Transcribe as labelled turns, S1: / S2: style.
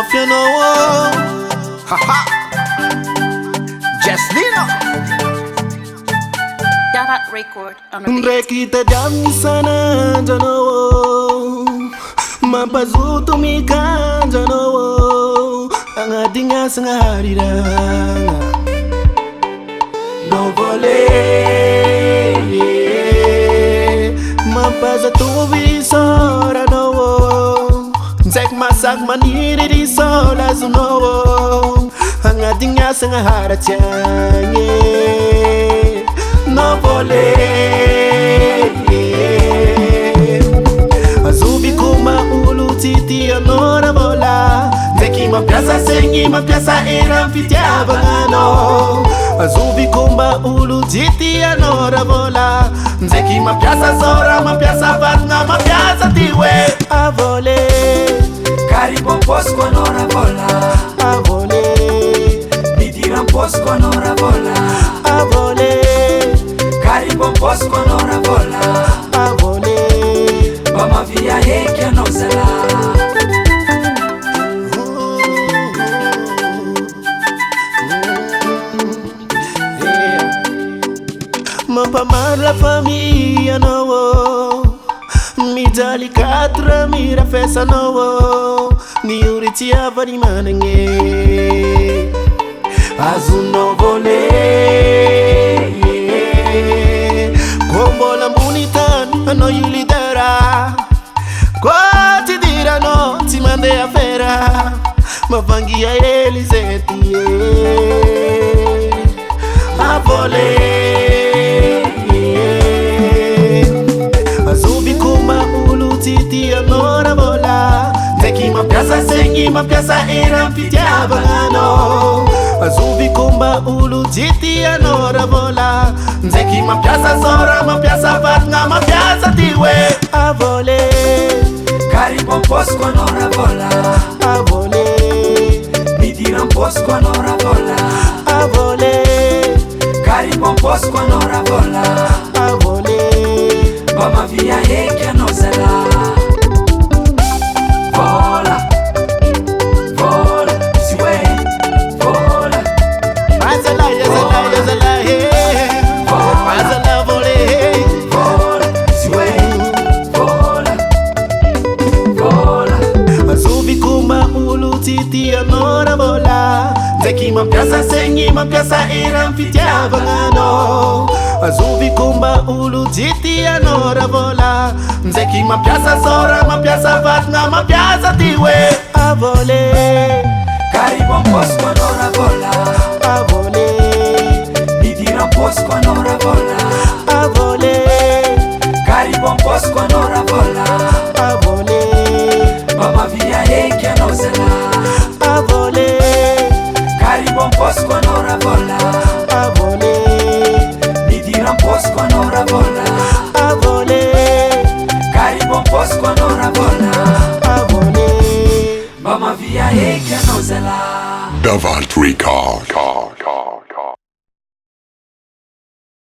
S1: off, you know. Haha. Just Lino.
S2: Davat record on a beat.
S1: Rekita dami sana jano. Mampazuto mika jano. Ang ating asang harirang. No vole. Mampazuto visora no. Zek masak maniri di sola zuno. Ang ating asang haratiyang. No vole. Azubi kuma ulu titi anora vola. Zeki mapiasa sengi mapiasa era fitiava no. Azubi kuma ulu titi anora vola. Zeki mapiasa sora mapiasa vatna mapiasa tiwe. Avole.
S3: Caribo posco nora vola.
S1: Avole.
S3: Bidiran posco nora vola.
S1: Avole.
S3: Caribo posco nora vola.
S1: Avole.
S3: Bama via heke no zela.
S1: Mapamar la famiglia no. Mi dali katra mi ra festa no. Ni uriti avari manenge. Azu no vole. Combo la munitan no you lidera. Qua ti diranno ti mande a fera. Ma vangi a Eliseti. A vole. Azubi kuma ulu titi anora vola. Zeki mapiasa sengi mapiasa era fitiava no. Azubi kuma ulu titi anora vola. Zeki mapiasa sora mapiasa vatna mapiasa tiwe. Avole.
S3: Caribo posco nora vola.
S1: Avole.
S3: Bidiran posco nora vola.
S1: Avole.
S3: Caribo posco nora vola.
S1: Avole.
S3: Bama via heke no zela. Vola. Vola. Siwe. Vola.
S1: Mazala yazala hey. Mazala vole hey.
S3: Vola. Siwe. Vola. Vola.
S1: Azubi kuma ulu titi anora vola. Zeki mapiasa sengi mapiasa era fitiava no. Azubi kuma ulu titi anora vola. Zeki mapiasa sora mapiasa vatna mapiasa tiwe. Avole.
S3: Caribo posco nora vola.
S1: Avole.
S3: Bidiran posco nora vola.
S1: Avole.
S3: Caribo posco nora vola.
S1: Avole.
S3: Bama via heke no zela.
S1: Avole.
S3: Caribo posco nora vola.
S1: Avole.
S3: Bidiran posco nora vola.
S1: Avole.
S3: Caribo posco nora vola.
S1: Avole.
S3: Bama via heke no zela.
S4: Davat Record.